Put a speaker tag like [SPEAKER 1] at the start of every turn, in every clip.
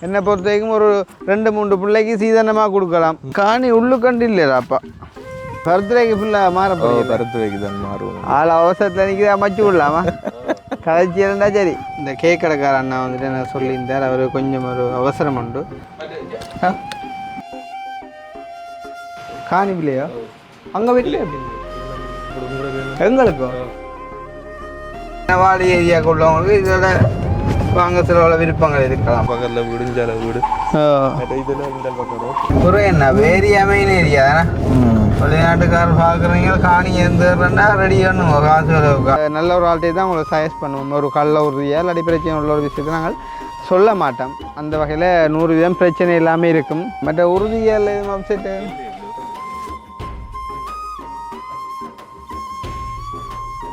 [SPEAKER 1] என்னை பொறுத்த வரைக்கும் ஒரு 2-3 பிள்ளைக்கு சீதனமாக கொடுக்கலாம். காணி உள்ளுக்கண்டு இல்லையா அப்பா பர்த்டேக்கு ஃபுல்லாக மாறப்போம்.
[SPEAKER 2] பர்த்டேக்கு தான் மாறுவோம்.
[SPEAKER 1] ஆள் அவசரத்தில் நிற்கிது அமைச்சு விடலாமா கதைச்சி இருந்தால் சரி. இந்த கேக் கடைக்கார அண்ணா வந்துட்டு எனக்கு சொல்லியிருந்தார். அவர் கொஞ்சம் ஒரு அவசரம் உண்டு. காணி இல்லையோ அங்கே வீட்டில் எங்களுக்கும் நவாலி ஏரியாவுக்கு உள்ளவங்களுக்கு இதோட வாங்க சில விருப்பங்கள் இருக்கலாம்.
[SPEAKER 2] பக்கத்தில் விடுஞ்சால வீடு
[SPEAKER 1] ஒரு என்ன ஏரியா மெயின் ஏரியா தானே. வெளிநாட்டுக்காரர் பார்க்குறீங்க காணி இருந்துன்னா ரெடி பண்ணுங்க காசு. நல்ல ஒரு ஆள்கிட்டே தான் உங்களை சஜஸ்ட் பண்ணுவோம். ஒரு கல்ல உறுதியாக இல்லாட்டி பிரச்சனை உள்ள ஒரு விஷயத்தை நாங்கள் சொல்ல மாட்டோம். அந்த வகையில் 100% பிரச்சனை எல்லாமே இருக்கும். மற்ற உறுதியால் அப்செட்டு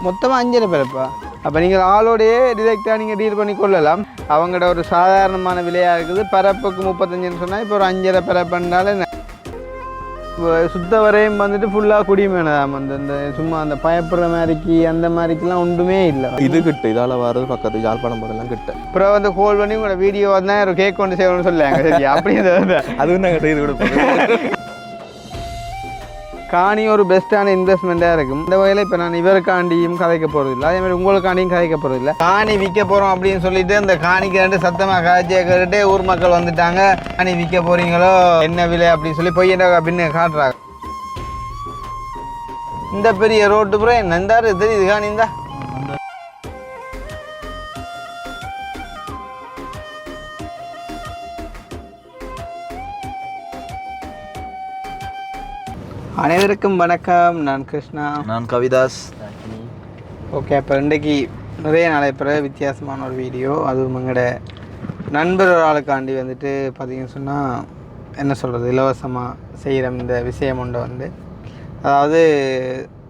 [SPEAKER 1] மொத்தமாக 5 பேருப்பா. அப்போ நீங்கள் ஆளோடையே டிரெக்டாக நீங்கள் டீல் பண்ணி கொள்ளலாம். அவங்களோட ஒரு சாதாரணமான விலையாக இருக்குது. பரப்புக்கு 35ன்னு சொன்னால் இப்போ ஒரு 5.5 பரப்புனால சுத்த வரையும் வந்துட்டு ஃபுல்லாக குடிமேனதாம். அந்த சும்மா அந்த பயப்படுற மாதிரிக்கு அந்த மாதிரிக்கெலாம் ஒன்றுமே இல்லை.
[SPEAKER 2] இது கிட்ட இதால் வர்றது பக்கத்து யாழ்ப்பாணம் போதெல்லாம் கிட்ட.
[SPEAKER 1] அப்புறம் வந்து கோல் பண்ணி உங்களோட வீடியோ வந்தால் ஒரு கேக் கொண்டு செய்யணும்னு சொல்லுவாங்க. சரி அப்படி
[SPEAKER 2] அதுவும் நாங்கள் செய்து கொடுப்போம்.
[SPEAKER 1] காணி ஒரு பெஸ்ட்டான இன்வெஸ்ட்மெண்ட்டாக இருக்கும். இந்த வகையில் இப்போ நான் இவருக்காண்டியும் கதைக்க போகிறது இல்லை, அதேமாதிரி உங்களுக்காண்டியும் கதைக்க போகிறது இல்லை. காணி விற்க போகிறோம் அப்படின்னு சொல்லிட்டு இந்த காணிக்கு 2 சத்தமாக காய்ச்சியை கேட்டுட்டு ஊர் மக்கள் வந்துட்டாங்க. காணி விற்க போகிறீங்களோ என்ன விலை அப்படின்னு சொல்லி பொய்யண்டா அப்படின்னு காட்டுறாங்க. இந்த பெரிய ரோட்டு புறம் என்ன இருந்தாரு தெரியுது காணி இருந்தா அனைவருக்கும் வணக்கம். நான் கிருஷ்ணா.
[SPEAKER 2] நான் கவிதாஸ்.
[SPEAKER 1] ஓகே, இப்போ இன்றைக்கு நிறைய நடைபெற வித்தியாசமான ஒரு வீடியோ. அதுவும் எங்களோட நண்பர் ஒரு ஆளுக்காண்டி வந்துட்டு பார்த்திங்கன்னு சொன்னால் என்ன சொல்கிறது, இலவசமாக செய்கிற இந்த விஷயம் உண்டு வந்து. அதாவது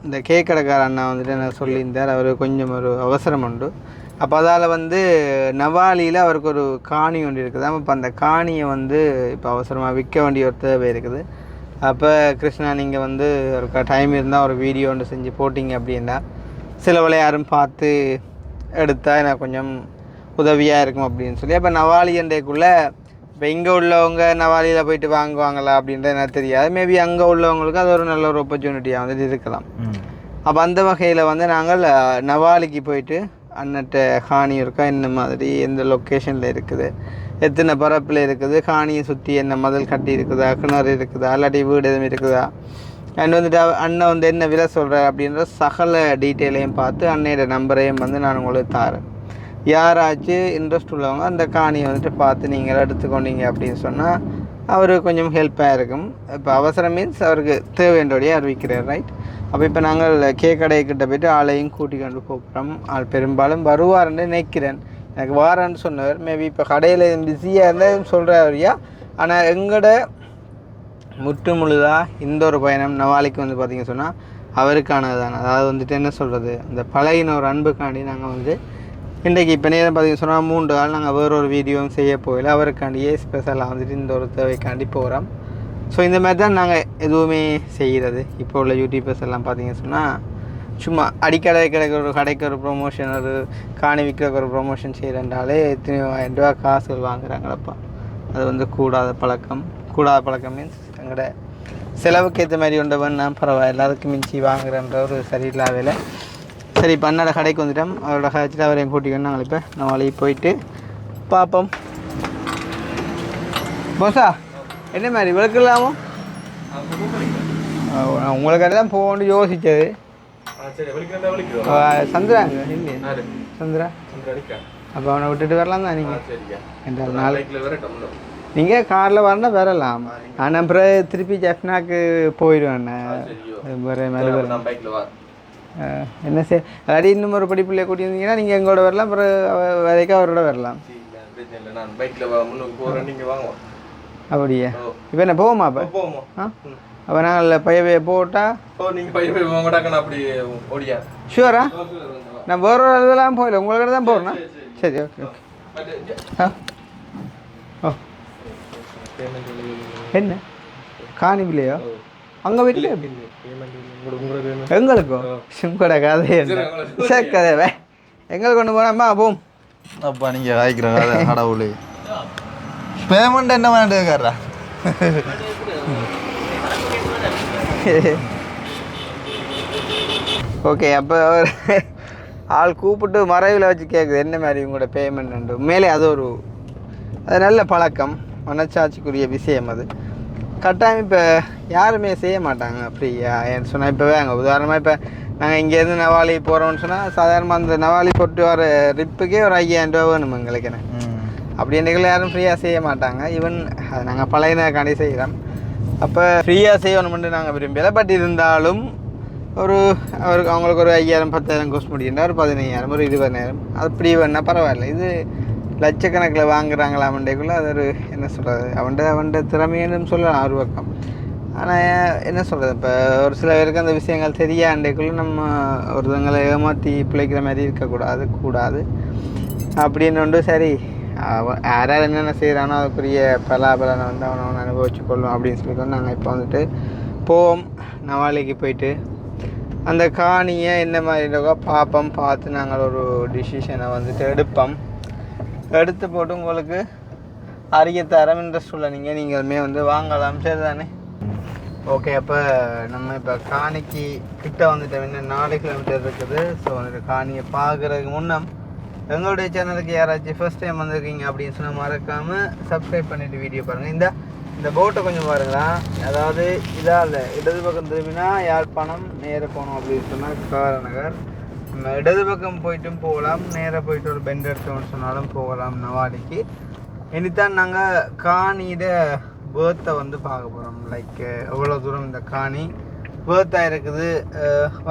[SPEAKER 1] இந்த கேக் கடைக்கார அண்ணா வந்துட்டு என்ன சொல்லியிருந்தார். அவர் கொஞ்சம் ஒரு அவசரம் உண்டு. அப்போ அதால் வந்து நவாலியில் அவருக்கு ஒரு காணி ஒன்று இருக்குது. அப்போ அந்த காணியை வந்து இப்போ அவசரமாக விற்க வேண்டிய ஒரு தேவை இருக்குது. அப்போ கிருஷ்ணா நீங்கள் வந்து ஒரு டைம் இருந்தால் ஒரு வீடியோ ஒன்று செஞ்சு போட்டிங்க அப்படின்னா சில வேளை யாரும் பார்த்து எடுத்தால் எனக்கு கொஞ்சம் உதவியாக இருக்கும் அப்படின்னு சொல்லி. அப்போ நவாலி அண்டைக்குள்ளே இப்போ இங்கே உள்ளவங்க நவாலியில் போயிட்டு வாங்குவாங்களா அப்படின்றது எனக்கு தெரியாது. மேபி அங்கே உள்ளவங்களுக்கு அது ஒரு நல்ல ஒரு ஆப்பர்ச்சுனிட்டியாக வந்துட்டு இருக்கலாம். அப்போ அந்த வகையில் வந்து நாங்கள் நவாலிக்கு போயிட்டு அன்னட்ட காணி இருக்கா, என்ன மாதிரி எந்த லொக்கேஷனில் இருக்குது, எத்தனை பரப்பில் இருக்குது, காணியை சுற்றி என்ன மதில் கட்டி இருக்குதா, கிணறு இருக்குதா, இல்லாட்டி வீடு எதுவும் இருக்குதா, அண்ட் வந்துட்டு அண்ணன் வந்து என்ன விலை சொல்கிறார் அப்படின்ற சகல டீட்டெயிலையும் பார்த்து அன்னையோட நம்பரையும் வந்து நான் உங்களுக்கு தாரேன். யாராச்சும் இன்ட்ரெஸ்ட் உள்ளவங்க அந்த காணியை வந்துட்டு பார்த்து நீங்கள் எடுத்துக்கொண்டீங்க அப்படின்னு சொன்னால் அவருக்கு கொஞ்சம் ஹெல்ப்பாக இருக்கும். இப்போ அவசரம் மீன்ஸ் அவருக்கு தேவையோடையே அறிவிக்கிறார், ரைட்? அப்போ இப்போ நாங்கள் கேக் கடைக்கிட்ட போய்ட்டு ஆளையும் கூட்டி கொண்டு போகிறோம். ஆள் பெரும்பாலும் வருவாருன்னு நினைக்கிறேன். எனக்கு வாரன்னு சொன்னவர். மேபி இப்போ கடையில் பிஸியாக இருந்தால் சொல்கிறாரியா. ஆனால் எங்களோட முற்று முழுதாக இந்த ஒரு பயணம் நவாலிக்கு வந்து பார்த்திங்க சொன்னால் அவருக்கானது தான். அதாவது வந்துட்டு என்ன சொல்கிறது, அந்த பழையின ஒரு அன்புக்காண்டி நாங்கள் வந்து இன்றைக்கு இப்போ நேரம் பார்த்திங்க சொன்னால் 3 நாள் நாங்கள் வேறொரு வீடியோவும் செய்ய போகல. அவருக்காண்டியே ஸ்பெஷலாக வந்துட்டு இந்த ஒரு தேவைக்காண்டி போகிறோம். ஸோ இந்த மாதிரி தான் நாங்கள் எதுவுமே செய்கிறது. இப்போ உள்ள யூடியூபர்ஸ் எல்லாம் பார்த்திங்க சொன்னால் சும்மா அடிக்கடை கிடைக்கிற ஒரு கடைக்கு ஒரு ப்ரொமோஷன், ஒரு காணி விற்கிறக்கு ஒரு ப்ரொமோஷன் செய்கிறேன்றாலே எத்தனையோ 1000 ரூபா காசுகள் வாங்குறாங்களப்பா. அது வந்து கூடாத பழக்கம் மீன்ஸ் எங்களோட செலவுக்கு ஏற்ற மாதிரி உண்டவன் நான் பரவாயில்ல, அதுக்கு மிஞ்சி வாங்குறேன்ற ஒரு சரியில்லாத வேலை. சரி, இப்போ அண்ணோட கடைக்கு வந்துட்டோம். அவரோட கடைச்சிட்டு அவரையும் கூட்டிக்கணும். நாங்கள் இப்போ நாளைக்கு போயிட்டு பார்ப்போம். போசா என்ன மாதிரி விளக்கலாமோ? உங்களுக்கு தான் போகணுன்னு யோசித்தது. சந்திராங்க இல்லையா? சந்திரா அப்போ அவனை விட்டுட்டு வரலாம் தான் நீங்கள். என்றால் நாளைக்கு நீங்கள் காரில் வரணும் வரலாம். ஆனால் அப்புறம் திருப்பி ஜெஃப்னாக்கு போயிடுவேன். வேறு மேலே என்ன சார் அடி இன்னும் ஒரு படிப்புலையே கூட்டியிருந்தீங்கன்னா நீங்கள் எங்களோட வரலாம். அப்புறம் வரைக்கும் அவரோட வரலாம். அப்படியா? இப்போ என்ன போவோமா? அப்போ அப்போ நாங்கள் பையவே போட்டால் ஷூரா? நான் வேற ஒரு இதெல்லாம் போயில உங்கள்கிட்ட தான் போகிறேண்ணா. சரி, ஓகே ஓகே. ஓ என்ன காணி இல்லையோ அங்கே வீட்டில் எங்களுக்கோ உங்களோட கதை சரி கதை எங்களுக்கு கொண்டு போனாம்மா போம்.
[SPEAKER 2] அப்பா நீங்கள் காய்க்கிற கதை கடவுள் பேமெண்ட் என்ன வேண்டு கேட்குறா
[SPEAKER 1] ஓகே அப்போ ஆள் கூப்பிட்டு மறைவில் வச்சு கேட்குது என்ன மாதிரி உங்களோட பேமெண்ட் உண்மையிலே அது நல்ல பழக்கம், மனச்சாட்சிக்குரிய விஷயம். அது கட்டாயம் இப்போ யாருமே செய்ய மாட்டாங்க ஃப்ரீயாக. ஏன்னு சொன்னால் இப்போ அங்கே உதாரணமாக இப்போ நாங்கள் இங்கேருந்து நவாலி போகிறோம்னு சொன்னால் சாதாரணமாக அந்த நவாலி போட்டு வர ட்ரிப்புக்கே ஒரு 5000 ரூபா வேணும் எங்களுக்கு. என்ன அப்படின்றீங்கள யாரும் ஃப்ரீயாக செய்ய மாட்டாங்க. ஈவன் அது நாங்கள் பழையனக்காண்டி செய்கிறோம். அப்போ ஃப்ரீயாக செய்யணுமென்று நாங்கள் விரும்பலை. பட் இருந்தாலும் அவங்களுக்கு ஒரு 5000 10,000 கோர்ஸ் முடியுன்னா ஒரு 15,000 ஒரு 20,000 அப்படி வேணால் பரவாயில்ல. இது லட்சக்கணக்கில் வாங்குறாங்களாமண்டேக்குள்ளே அது ஒரு என்ன சொல்கிறது அவன்கிட்ட திறமைன்னு சொல்லலாம் ஒரு பக்கம். ஆனால் என்ன சொல்கிறது இப்போ ஒரு சில பேருக்கு அந்த விஷயங்கள் தெரியாண்டேக்குள்ளே நம்ம ஒருத்தங்களை ஏமாற்றி பிழைக்கிற மாதிரி இருக்கக்கூடாது அப்படின்னு சரி யாராவது என்னென்ன செய்கிறானோ அதுக்குரிய பலாபலனை வந்து அவனை அனுபவிச்சு கொள்ளும் அப்படின்னு சொல்லிக்கொண்டு நாங்கள் இப்போ வந்துட்டு போவோம். நவாலிக்கு போயிட்டு அந்த காணியை என்ன மாதிரி இருக்கோ பார்த்து நாங்கள் ஒரு டிசிஷனை வந்துட்டு எடுத்து போட்டு உங்களுக்கு அறிய தரம் இன்ட்ரெஸ்ட் உள்ள நீங்களுமே வந்து வாங்கலாம். சரி தானே? ஓகே அப்போ நம்ம இப்போ காணிக்கு கிட்ட வந்துட்டோம். இன்னும் 4 கிலோமீட்டர் இருக்குது. ஸோ வந்துட்டு காணியை பார்க்குறதுக்கு முன்னம் எங்களுடைய சேனலுக்கு யாராச்சும் ஃபர்ஸ்ட் டைம் வந்திருக்கீங்க அப்படின்னு சொன்னால் மறக்காமல் சப்ஸ்கிரைப் பண்ணிவிட்டு வீடியோ பாருங்கள். இந்த போட்டை கொஞ்சம் பாருங்களா. அதாவது இதால் இடது பக்கம் திரும்பினா யாழ்ப்பாணம் நேராக போகணும் அப்படின்னு சொன்னால் காரநகர். நம்ம இடது பக்கம் போயிட்டும் போகலாம், நேராக போயிட்டு ஒரு பெண்ட் எடுத்தோம்னு சொன்னாலும் போகலாம் நவாலிக்கு. இனித்தான் நாங்கள் காணியோட பேர்த்தை வந்து பார்க்க போகிறோம். லைக் எவ்வளோ தூரம் இந்த காணி பேர்த்தாக இருக்குது,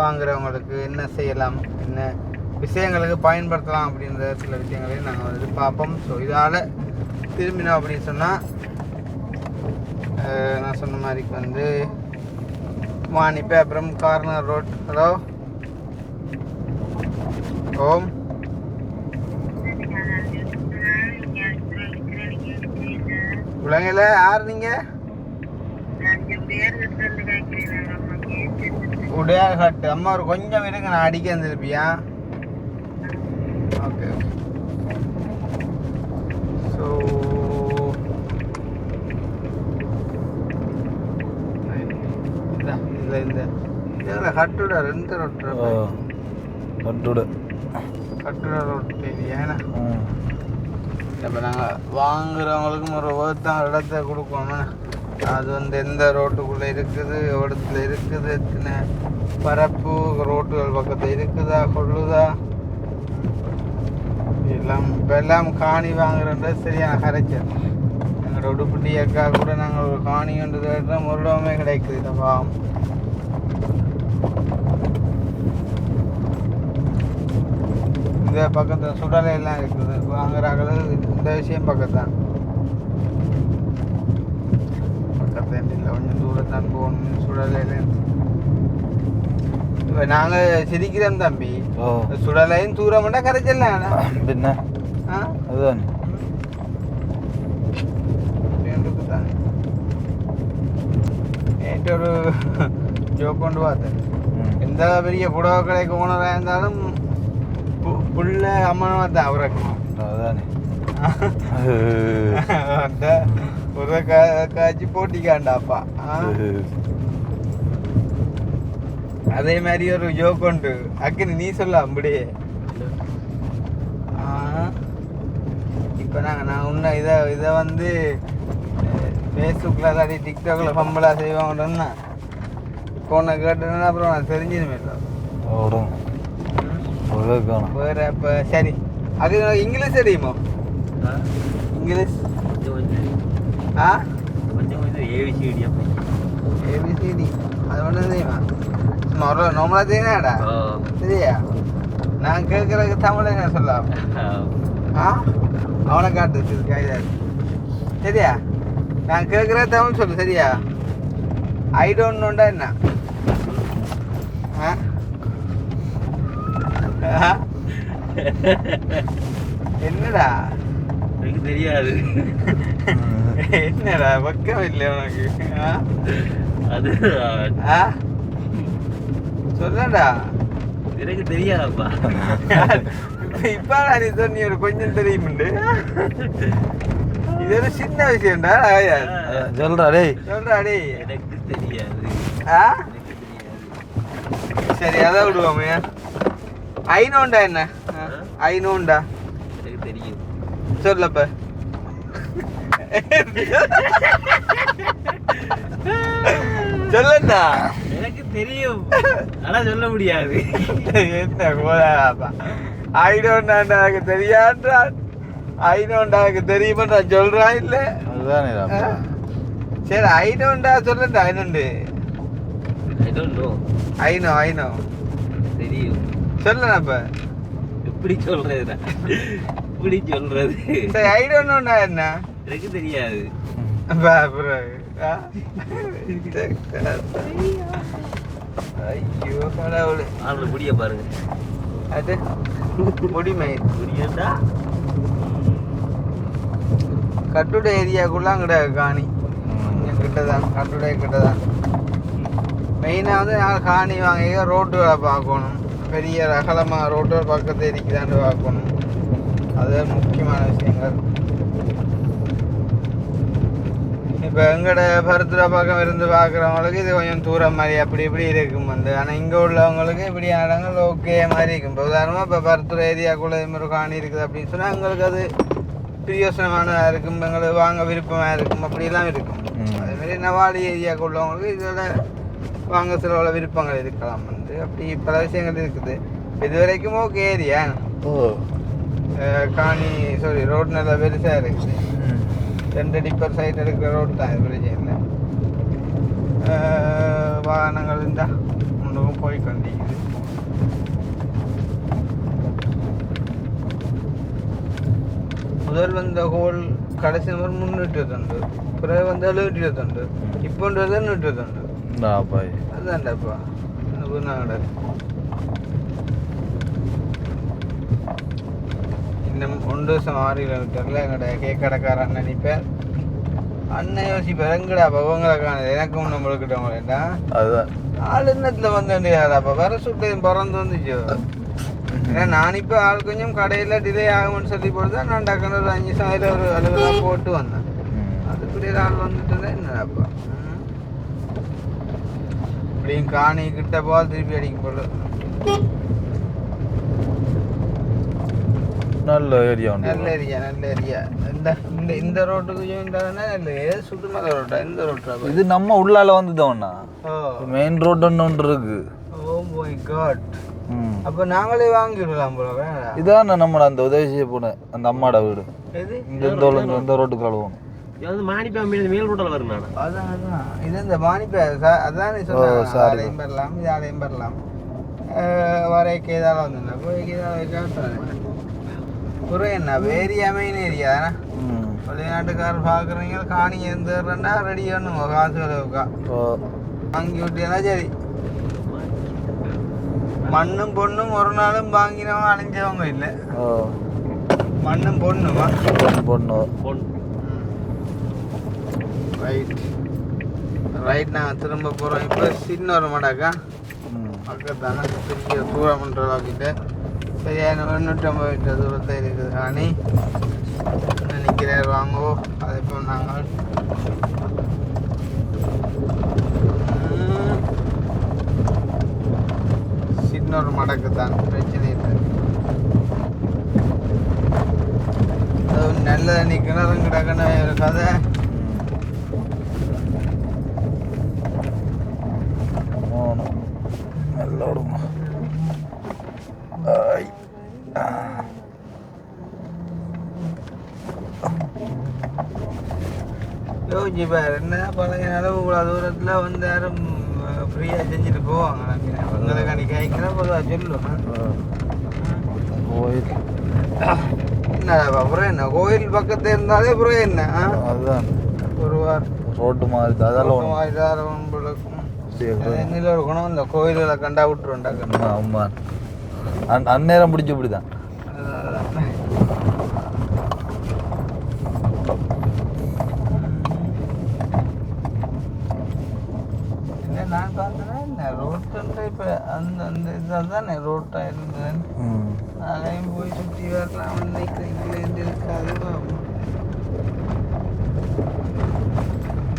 [SPEAKER 1] வாங்குறவங்களுக்கு என்ன செய்யலாம், என்ன விஷயங்களுக்கு பயன்படுத்தலாம் அப்படின்ற சில விஷயங்களையும் நாங்கள் வந்து பார்ப்போம். ஸோ இதால் திரும்பினோம் அப்படின்னு சொன்னால் நான் சொன்ன மாதிரிக்கு வந்து மானிப்பே அப்புறம் கார்னர் ரோட். ஹலோ ஓம் உலகில் யார் நீங்கள்? உடையார் கட்டு அம்மா ஒரு கொஞ்சம் இருங்க, நான் அடிக்க வந்துருப்பியா? ஓகே ஸோ இந்த கட்டுட 2 ரோட்டு கட்டுட ரோட்டு ஏன்னா இப்போ நாங்கள் வாங்குறவங்களுக்கும் ஒரு ஒருத்தான் இடத்த கொடுக்கணும். அது வந்து எந்த ரோட்டுக்குள்ளே இருக்குது, இடத்துல இருக்குது, எத்தனை பரப்பு ரோட்டுகள் பக்கத்தில் இருக்குதா கொள்ளுதா எல்லாம் காணி வாங்குறது சரியான கரைச்சல். எங்களோட உடுப்புட்டி அக்கா கூட நாங்கள் ஒரு காணி ஒன்று தேடுறோம், ஒரு இடமே கிடைக்குது. இல்லைப்பா இந்த பக்கத்தில் சுடலையெல்லாம் இருக்குது வாங்குறாங்களு. இந்த விஷயம் பக்கத்தான் இல்லை, கொஞ்சம் தூரத்தான் போகணும். சுடலையில இப்போ நாங்கள் சிரிக்கிறோம் தம்பி, சுடலையும் தூரம்னா கரைச்சல்லாம்
[SPEAKER 2] பின்ன அதுதான்
[SPEAKER 1] நேற்று ஒரு ஜோக் கொண்டு பார்த்தேன். எந்த பெரிய புடவை கடைக்கு ஓனராக இருந்தாலும் புள்ள அம்மனமாக தான் அவருக்கு
[SPEAKER 2] அதுதானே
[SPEAKER 1] அந்த ஒரு காய்ச்சி போட்டிக்காண்டாப்பா. அதே மாதிரி ஒரு ஜோக் உண்டு. அக்கினி நீ சொல்ல அப்படியே. இப்போ நான் இன்னும் இதை வந்து ஃபேஸ்புக்கில் இல்லாட்டி டிக்டாக்ல ஃபம்பலாக செய்வாங்கன்னு இப்போ ஒன்று கேட்டேன்னா அப்புறம் நான் தெரிஞ்சிருமே இல்லை வேறு. இப்போ சரி, அது இங்கிலீஷ் தெரியுமா? இங்கிலீஷ் ஏபிசிடி அது ஒன்றும் தெரியுமா? சும்மா ஒரு நார்மலாக தெரியுமாடா? சரியா? நான் கேட்குறதுக்கு தமிழ் என்ன சொல்லலாம்? அவனை காட்டு கைதா. சரியா? நான் கேட்குற தமிழ் சொல்லு. சரியா? ஐ டோன்ட் நோண்டா என்ன? என்னடா
[SPEAKER 3] எனக்கு தெரியாது.
[SPEAKER 1] என்னடா பக்கம் இல்லை உனக்கு?
[SPEAKER 3] அது
[SPEAKER 1] சொல்லடா.
[SPEAKER 3] எனக்கு தெரியாதப்பா.
[SPEAKER 1] இப்ப நீ சொன்னி ஒரு கொஞ்சம் தெரியுமுண்டு. இத இது ஒரு சின்ன விஷயம்டா.
[SPEAKER 2] சொல்றா டேய்.
[SPEAKER 1] சொல்றா டேய்.
[SPEAKER 3] எனக்கு தெரியாது.
[SPEAKER 1] ஆ
[SPEAKER 3] எனக்கு தெரியாது.
[SPEAKER 1] சரி அதை விடுவோமே. ஐநோண்டா என்ன? ஐநோண்டா
[SPEAKER 3] எனக்கு தெரியும்.
[SPEAKER 1] சொல்லப்ப. சொல்லண்டா.
[SPEAKER 3] எனக்கு தெரியும். ஆனா சொல்ல முடியாது.
[SPEAKER 1] என்ன போதாப்பா. ஐநோண்டாண்டா எனக்கு தெரியான்றான். ஐநோண்டா எனக்கு தெரியுமா நான் சொல்றான் இல்ல.
[SPEAKER 2] அதுதானே.
[SPEAKER 1] சரி ஐநோண்டா சொல்லண்டா. ஐநோண்டு
[SPEAKER 3] I don't know.
[SPEAKER 1] ஐநோ
[SPEAKER 3] தெரியும்.
[SPEAKER 1] சொல்லப்ப.
[SPEAKER 3] எப்படி சொல்றது? எப்படி சொல்றது?
[SPEAKER 1] சரி ஐநோண்டா என்ன?
[SPEAKER 3] எனக்கு தெரியாது.
[SPEAKER 1] ஐயோ கடவுளே.
[SPEAKER 3] ஆளு முடிய பாருங்க.
[SPEAKER 1] அது முடிமை
[SPEAKER 3] புரியண்டா.
[SPEAKER 1] கட்டுட ஏரியாக்குள்ள கிடையாது காணி. கிட்டதான் கட்டுடைய கிட்டதான். மெயினாக வந்து நாங்கள் காணி வாங்க ரோட்டுகளை பார்க்கணும். பெரிய அகலமாக ரோட்டு பக்கத்தில் இருக்குதான்னு பார்க்கணும். அது முக்கியமான விஷயங்கள். இப்போ எங்களோட பருத்துறை பக்கம் இருந்து பார்க்குறவங்களுக்கு இது கொஞ்சம் தூரம் மாதிரி அப்படி இப்படி இருக்கும் வந்து. ஆனால் இங்கே உள்ளவங்களுக்கு இப்படியான இடங்கள் ஓகே மாதிரி இருக்கும். இப்போ உதாரணமாக இப்போ பருத்துறை ஏரியாக்குள்ளே இது மாதிரி காணி இருக்குது அப்படின்னு சொன்னால் எங்களுக்கு அது பிரியோசனமானதாக இருக்கும். எங்களுக்கு வாங்க விருப்பமாக இருக்கும். அப்படிலாம் இருக்கும். அதேமாரி நவாடி ஏரியாவுக்கு உள்ளவங்களுக்கு இதில் வாங்க சில விருப்பங்கள் இருக்கலாம் வந்து. அப்படி பல விஷயங்கள் இருக்குது. இது வரைக்கும் ஓகே ஏரியா. காணி ரோடு நல்லா பெருசாக இருக்குது. 2 டிப்பர் சைட் எடுக்கிற ரோடு தான். இது பிரச்சனை. வாகனங்கள் இருந்தால் ஒன்றும் போய் கொண்டிருக்குது. முதல் வந்த ஹோல் கடைசி நம்பர் 320, பிறகு வந்து 720, இப்போன்றது 120. அதுதான்டாப்பா நாங்கள் இன்னும் 1 வருஷம் 6 கிலோமீட்டரில் எங்களோட கேக்கடைக்கார அண்ணன் நினைப்பேன். அண்ணன் யோசிப்பார் எங்கடா பவங்களை காணுது எனக்கு ஒன்று நம்மளுக்கிட்டவங்களேண்டா. அதுதான் ஆள் இன்னத்தில் வந்துடாப்பா வர சுட்டையும் பிறந்து வந்துச்சு. ஏன்னா நான் இப்போ ஆள் கொஞ்சம் கடையில் டிலே ஆகும்னு சொல்லி போட்டு தான் நான் டக்குனு ஒரு 5 நிமிஷம் ஒரு அலுவலாம் போட்டு வந்தேன். அதுக்குரிய ஆள் வந்துட்டு தான் என்னடாப்பா இப்படியும் காணி கிட்ட போல் திருப்பி அடிக்க போல.
[SPEAKER 2] நல்ல ஏரியா.
[SPEAKER 1] நல்ல ஏரியா. இந்த ரோட்டுக்கு சுற்றுமலை ரோட்டா இந்த ரோட்டா?
[SPEAKER 2] இது நம்ம உள்ளால வந்துட்டோம்னா மெயின் ரோடு ஒன்று இருக்கு.
[SPEAKER 1] Oh my God. அப்ப நாங்களே வாங்கிடலாம் போல.
[SPEAKER 2] இதான் நம்ம அந்த உதவி செய்ய போன அந்த அம்மாட வீடு. இந்த ரோட்டுக்கு போகணும்.
[SPEAKER 3] மேல் ரோட்டில் வரும்.
[SPEAKER 1] அதான் இது இந்த மாணிப்பே அதான் சொன்னாலையும் பெறலாம் இதாலையும் பெறலாம். வரைக்கு இதால வந்து போய்க்கு இதால் குறை என்ன ஏரியா மெயின் ஏரியா தானே. வெளிநாட்டுக்காரர் பார்க்குறீங்க காணி இருந்துடுறேன்னா ரெடி பண்ணுங்க காசு அளவுக்கா வாங்கி விட்டீங்கன்னா சரி. மண்ணும் பொண்ணும் ஒரு நாளும் வாங்கினவங்க அழிஞ்சவங்க இல்லை. மண்ணும் பொண்ணுமா பொண்ணு. ரைட் நாங்கள் திரும்ப போகிறோம். இப்போ சின்ன ஒரு மடாக்கா பக்கத்தானே பெரிய சூழமன்றவாக்கிட்ட சரியான 150 மீட்டர் தூரத்தில் இருக்குது காணி. நிற்கிறார் வாங்கோ. அதை இப்போ நாங்கள் சின்ன ஒரு மடக்கு தான் பிரச்சனை இல்லை. நல்ல நிற்கணும் கிடக்கணும் ஒரு கதை. யோசிச்சு பாரு என்ன பழைய அளவு இவ்வளோ தூரத்தில் வந்து யாரும் ஃப்ரீயாக செஞ்சுட்டு போவாங்க. உங்களுக்கு அன்றைக்கி ஆகிக்கிற பொதுவாக சொல்லுவேன்.
[SPEAKER 2] கோயில்
[SPEAKER 1] என்னடா அப்புறம் என்ன கோயில் பக்கத்தில் இருந்தாலே அப்புறம் என்ன
[SPEAKER 2] அதுதான்
[SPEAKER 1] ஒரு
[SPEAKER 2] ரோட்டு மாதிரி அதெல்லாம்
[SPEAKER 1] என்னில் ஒரு குணம் இந்த கோயில்களை கண்டா விட்டுருவோம்டா.
[SPEAKER 2] அம்மா அந்நேரம் பிடிச்சி இப்படிதான்.
[SPEAKER 1] நான் பார்த்தேன்னா என்ன ரோட்டு இப்போ அந்த இதாக தானே ரோட்டாக இருந்தது. அதையும் போய் சுற்றி வரலாம். இருக்காது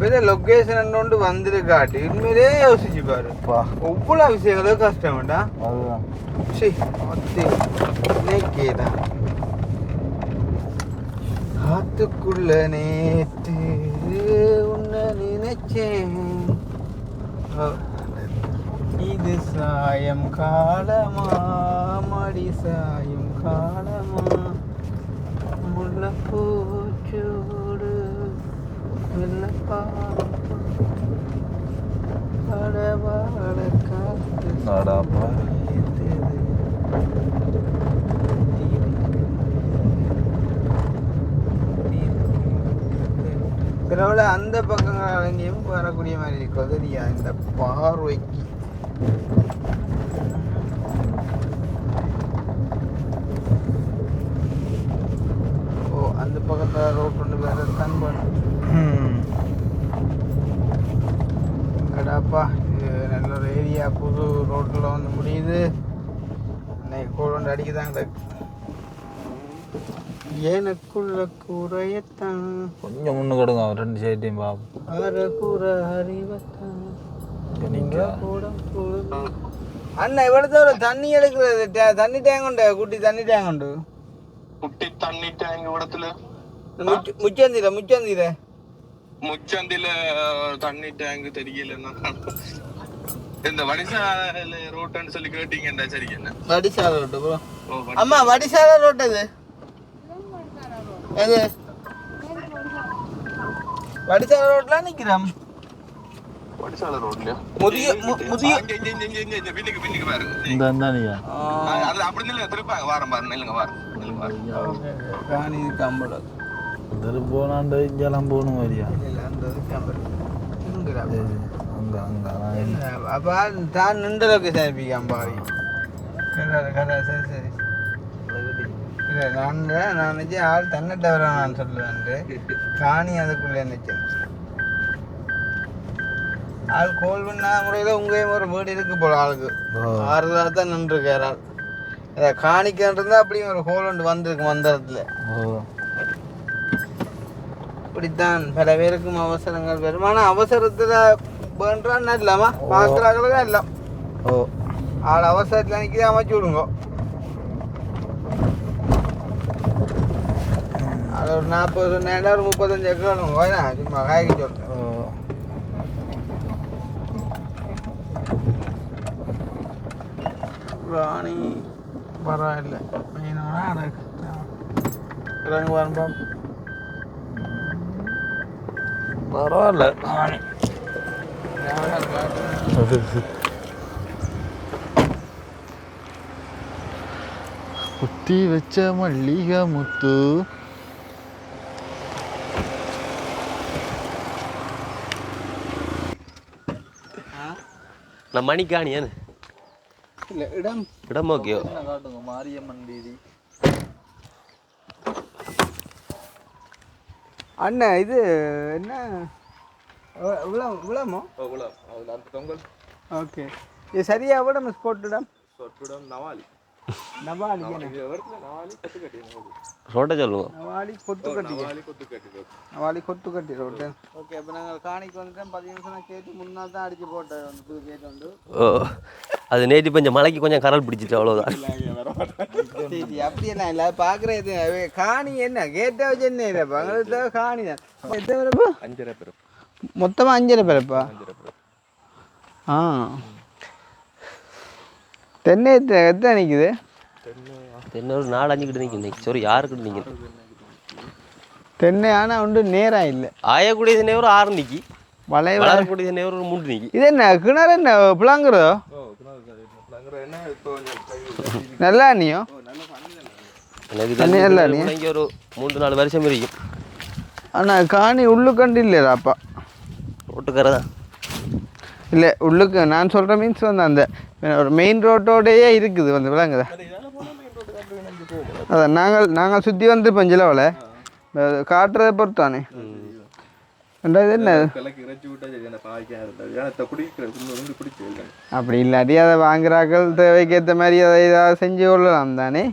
[SPEAKER 1] இப்போ இதை லொக்கேஷன் கொண்டு வந்துருக்காட்டி உண்மையிலே யோசிச்சு பாரு ஒவ்வொரு விஷயங்களும் கஷ்டம் வேண்டாம்.
[SPEAKER 2] அதுதான்
[SPEAKER 1] கேதான் காத்துக்குள்ள நேற்று உன்னை நினைச்சேன். இது சாயம் காலமா மடி சாயும் காலமா முல்ல பூச்சோடு படவாட காத்து
[SPEAKER 2] நாடாப்பா
[SPEAKER 1] பிறகு அந்த பக்கங்கள் எங்கேயும் வரக்கூடிய மாதிரி இருக்கிறது இல்லையா இந்த பார்வைக்கு. ஓ அந்த பக்கத்தில் ரோட் ஒன்று வேறு தான் பண்ணும். அடாப்பா இது நல்ல ஒரு ஏரியா, புது ரோட்டில் வந்து முடியுது. இன்னைக்கு கோல் அடிக்குதாங்க எனக்குள்ள குறையத்தான்
[SPEAKER 2] கொஞ்சம் முன்னு கொடுங்க ரெண்டு சைட்டையும் பாப்போம்.
[SPEAKER 1] அறகுற அறிவத்தான் அண்ணா இவ்வளோ ஒரு தண்ணி எடுக்கிறது தண்ணி டேங்க் உண்டு, குட்டி தண்ணி டேங்க் உண்டு.
[SPEAKER 4] குட்டி தண்ணி டேங்க் இடத்துல
[SPEAKER 1] முச்சந்திர
[SPEAKER 4] முச்சந்தில தண்ணி டேங்க் தெரியலன்னா இந்த வடிசால ரோட்டுன்னு சொல்லி கேட்டீங்கடா. சரி என்ன
[SPEAKER 1] வடிசால ரோட்டு ப்ரோ? அம்மா வடிசால ரோட்டு அது எது? வடிசால ரோட்ல நிக்கிறோம்.
[SPEAKER 4] வடிசால ரோட்லயா?
[SPEAKER 1] முதிய
[SPEAKER 4] பின்னுக்கு பாருங்க.
[SPEAKER 2] இந்த இந்தானியா
[SPEAKER 4] அது அப்படி இல்ல, திருப்பாங்க வாரம் பாருங்க. நில்லுங்க வாரம்
[SPEAKER 1] காணி கம்பள
[SPEAKER 2] போனாண்டு இங்கெல்லாம் போகணும் மாதிரியா?
[SPEAKER 1] அப்போ தான் நின்றளவுக்கு சேர்ப்பிக்காம பாரு. சரி சரி இல்லை நான் நினச்சி ஆள் தன்னிட்ட வர நான் சொல்லுவேன். காணி அதுக்குள்ளே நினச்சேன். ஆள் கோல் பண்ண முறையில் உங்களையும் ஒரு வீடு இருக்கு போல ஆளுக்கு ஆறுதலாக தான் நின்றுருக்கார் ஆள். இதை காணிக்கின்றது அப்படியும் ஒரு ஹோல் ஒன்று வந்திருக்கு மந்திரத்தில். இப்படித்தான் பல பேருக்கும் அவசரங்கள் வரும். ஆனால் அவசரத்தில் வேண்டான்னு இல்லாமா பார்க்குறாங்களே எல்லாம் ஆள் அவசரத்தில் நிற்கிறத அமைச்சு விடுங்க. அது ஒரு 40 சொன்னேன், ஒரு 35 ஏக்கர் வேணா சும்மா காய்க்கு சொல்கிறேன். ராணி பரவாயில்லை மெயினான இறங்க வரணும்.
[SPEAKER 2] பரவாயில்ல குத்தி வச்ச மல்லிகை முத்து.
[SPEAKER 3] நான் மணிக்காணியான்னு
[SPEAKER 1] இல்லை இடம்
[SPEAKER 3] ஓகே
[SPEAKER 2] காட்டுங்க. மாரியம்மன் வீதி
[SPEAKER 1] அண்ணா இது என்ன விளமோ? ஓகே இது சரியா விட மிஸ் போட்டுடம் நவாலி
[SPEAKER 3] ரோட்டை சொல்லுங்க.
[SPEAKER 1] நவாலி கொத்து கட்டி ரோட்டு. ஓகே இப்போ நாங்கள் காணிக்கு வந்துட்டோம். 10 நிமிஷம் கேட்டு முன்னால் தான் அடிச்சு போட்டேன். வந்து கேட்டு வந்து
[SPEAKER 3] அது நேற்று கொஞ்சம் மலைக்கு கொஞ்சம் கரல் பிடிச்சிட்டு அவ்வளோதான்.
[SPEAKER 1] சரி அப்படியெல்லாம் இல்லை பார்க்குறது காணி என்ன கேட்டா வச்சு என்ன இல்லைப்பா எங்களுக்கு தேவை காணி தான். எத்தனை பிறப்பு?
[SPEAKER 3] 5.5 பிறப்பு.
[SPEAKER 1] மொத்தமாக 5.5 பிறப்பா? ஆ தென்னை எத்தனை நிற்குது?
[SPEAKER 3] தென்னை ஒரு 4-5 கிட்ட நிற்கும். சரி யாருக்கிட்ட நிற்குது
[SPEAKER 1] தென்னை? ஆனால் உண்டு நேரம் இல்லை.
[SPEAKER 3] ஆயக்கூடிய தென்னை ஒரு 6 நிற்கி, வளரக்கூடிய தென்னை ஒரு 3 நிற்கி.
[SPEAKER 1] இது என்ன கிணறு என்ன பிளாங்குறதோ? நல்லா நீயோ
[SPEAKER 3] எனக்கு இங்கே ஒரு 3-4 வருஷம் இருக்கும்.
[SPEAKER 1] ஆனால் காணி உள்ளுக்கண்டு இல்லையாப்பா?
[SPEAKER 3] ரோட்டுக்கார தான்
[SPEAKER 1] இல்லை உள்ளுக்கு நான் சொல்கிற மீன்ஸ் வந்து அந்த ஒரு மெயின் ரோட்டோடையே இருக்குது வந்து விளங்குதா? அதான் நாங்கள் சுற்றி வந்து பஞ்சிலவில் காட்டுறதை பொறுத்தானே. ரெண்டாவது என்ன அப்படி இல்லாட்டி அதை வாங்குறாக்கள் தேவைக்கேற்ற மாதிரி அதை ஏதாவது செஞ்சு கொள்ளலாம் தானே.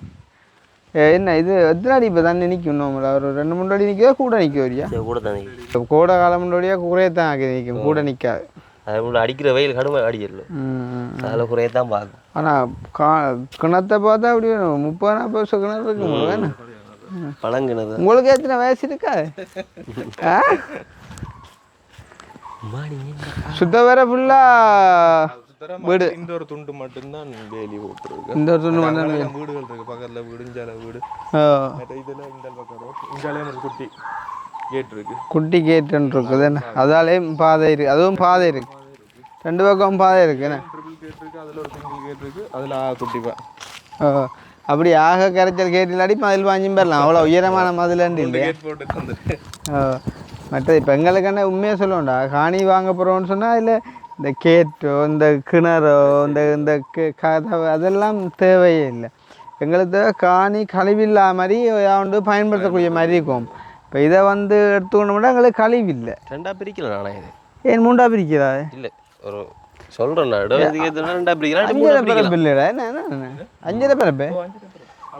[SPEAKER 1] என்ன இது எத்தனை அடி இப்போ தண்ணி நிற்கும் நம்மள ஒரு 2-3 அடி நிற்கிறதா கூட நிற்க வரியா
[SPEAKER 3] கூட தான்
[SPEAKER 1] இப்போ கோடை காலம் முன்னாடியே குறையத்தான் நிற்கும் கூட நிற்காது
[SPEAKER 3] அது முன்னாடி அடிக்கிற வெயில் கடுமை அடிக்கல அதில் குறையத்தான் பார்க்கும்
[SPEAKER 1] ஆனால் கிணத்தை பார்த்தா அப்படி 30-40 வருஷம் கிணறு இருக்கும் வேணும்
[SPEAKER 3] பழங்கிணறு
[SPEAKER 1] உங்களுக்கு எத்தனை வயசு இருக்கா சுத்த வேற ஃபுல்லா வீடு
[SPEAKER 5] இந்த ஒரு துண்டு மட்டும்தான் வேலி போட்டுருக்கு.
[SPEAKER 1] இந்த ஒரு துண்டு மட்டும்
[SPEAKER 5] வீடுகள் இருக்கு பக்கத்துல வீடு இஞ்சால வீடு இதுல இந்த பக்கம் ரோட் இஞ்சாலே ஒரு குட்டி கேட் இருக்கு.
[SPEAKER 1] குட்டி கேட்டுன்னு இருக்குது என்ன அதாலேயும் பாதை இருக்கு அதுவும் பாதை இருக்கு 2 பக்கம் பாதை இருக்கு என்ன
[SPEAKER 5] ட்ரிபிள் கேட் இருக்கு அதுல ஒரு சிங்கிள் கேட் இருக்கு அதுல குட்டிப்பா
[SPEAKER 1] அப்படி ஆக கரைச்சல் கேட் இல்லாடி மதில் வாங்கி பெறலாம் அவ்வளோ உயரமான மதிலண்டு இல்லையா
[SPEAKER 5] கேட் போட்டு தந்துட்டு
[SPEAKER 1] மற்றது இப்போ எங்களுக்கு என்ன உண்மையாக சொல்லுவோம்டா காணி வாங்க போகிறோம்னு சொன்னால் இல்லை இந்த கேட்டோ இந்த கிணறோ இந்த இந்த கதவு அதெல்லாம் தேவையே இல்லை எங்களுக்கு தேவை காணி கழிவில்லா மாதிரி வந்து பயன்படுத்தக்கூடிய மாதிரி இருக்கும் இப்போ இதை வந்து எடுத்துக்கணும்னா எங்களுக்கு கழிவு இல்லை
[SPEAKER 3] 2ஆ பிரிக்கல நானே இது
[SPEAKER 1] ஏன் 3ஆ பிரிக்கிறா
[SPEAKER 3] இல்லை ஒரு சொல்கிறேன் நான் இடத்துக்கு 2ஆ பிரிக்கிறேன்
[SPEAKER 1] 5 பிறப்பு இல்லைடா என்ன 5 பிறப்பு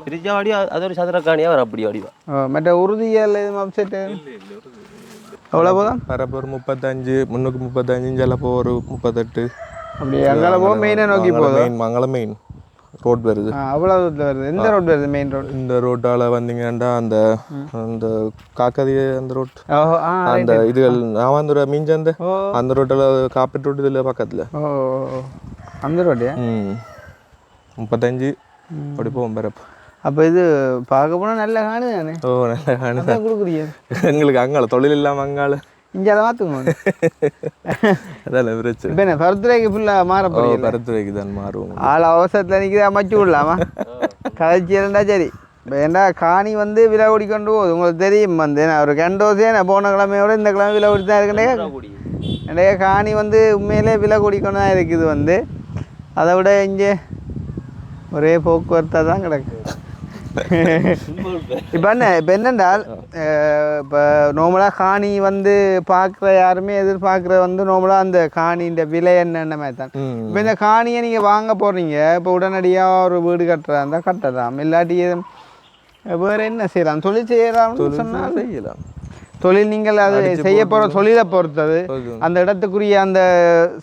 [SPEAKER 3] பிரிச்சா வாடி அது ஒரு சதுரக்காணியாக வரும் அப்படி வாடிவா
[SPEAKER 1] மற்ற உறுதியாக இது அப்செட்டு அவ்வளோ போதும்
[SPEAKER 5] பரப்பு ஒரு 35 335 இஞ்செல்லாம் போ ஒரு 38
[SPEAKER 1] அப்படி அங்கே போக மெயினாக நோக்கி போதும்
[SPEAKER 5] மங்களம் மெயின் ரோட் வருது
[SPEAKER 1] அவ்வளோ தூரத்தில் வருது எந்த ரோட் வருது மெயின் ரோடு
[SPEAKER 5] இந்த ரோட்டால வந்தீங்கன்னா அந்த அந்த காக்கதி அந்த ரோட் அந்த இதுகள் நாவாந்துர மீஞ்சந்த அந்த ரோட்டில் காப்பீட்டு ரோடு இதில் பக்கத்தில்
[SPEAKER 1] அந்த ரோட்டியா
[SPEAKER 5] 35 அப்படி போவோம் பரப்பு
[SPEAKER 1] அப்போ இது பார்க்க போனால் நல்ல காணு தானே
[SPEAKER 5] நல்ல காணு தான்
[SPEAKER 1] கொடுக்குறீங்க
[SPEAKER 5] எங்களுக்கு அங்கால தொழில் இல்லாமல் அங்கால
[SPEAKER 1] இங்கே அதை மாற்றுங்க
[SPEAKER 5] அதான் பிரச்சனை
[SPEAKER 1] இப்போ என்ன பருத்துறைக்கு ஃபுல்லாக மாற போகிறீங்க
[SPEAKER 5] பருத்துறைக்கு தான் மாறுவோம்
[SPEAKER 1] ஆள் அவசரத்தில் நிற்கிது அமைச்சு விடலாமா கதைச்சி இருந்தா சரி இப்போ ஏன்னா காணி வந்து விலை ஓடிக்கொண்டு போகுது உங்களுக்கு தெரியும் வந்து நான் ஒரு கண்டோசே நான் போன கிழமையோட இந்த கிழமை விலை ஓடி தான் இருக்கேன் நிறைய காணி வந்து உண்மையிலே விலை ஓடிக்கொண்டு தான் இருக்குது வந்து அதை விட இங்கே ஒரே போக்குவரத்தாக தான் கிடக்கு இப்போ என்னென்றால் இப்போ நார்மலாக காணி வந்து பார்க்குற யாருமே எதிர்பார்க்குற வந்து நார்மலாக அந்த காணின்ற விலை என்னென்ன மாதிரி தான் இப்போ இந்த காணியை நீங்கள் வாங்க போகிறீங்க இப்போ உடனடியாக ஒரு வீடு கட்டுறா இருந்தால் கட்டலாம் இல்லாட்டி வேறு என்ன செய்யலாம் தொழில் செய்யலாம்னு சொன்னால்
[SPEAKER 5] செய்யலாம்
[SPEAKER 1] தொழில் நீங்கள் அது செய்ய போகிற தொழிலை பொறுத்தது அந்த இடத்துக்குரிய அந்த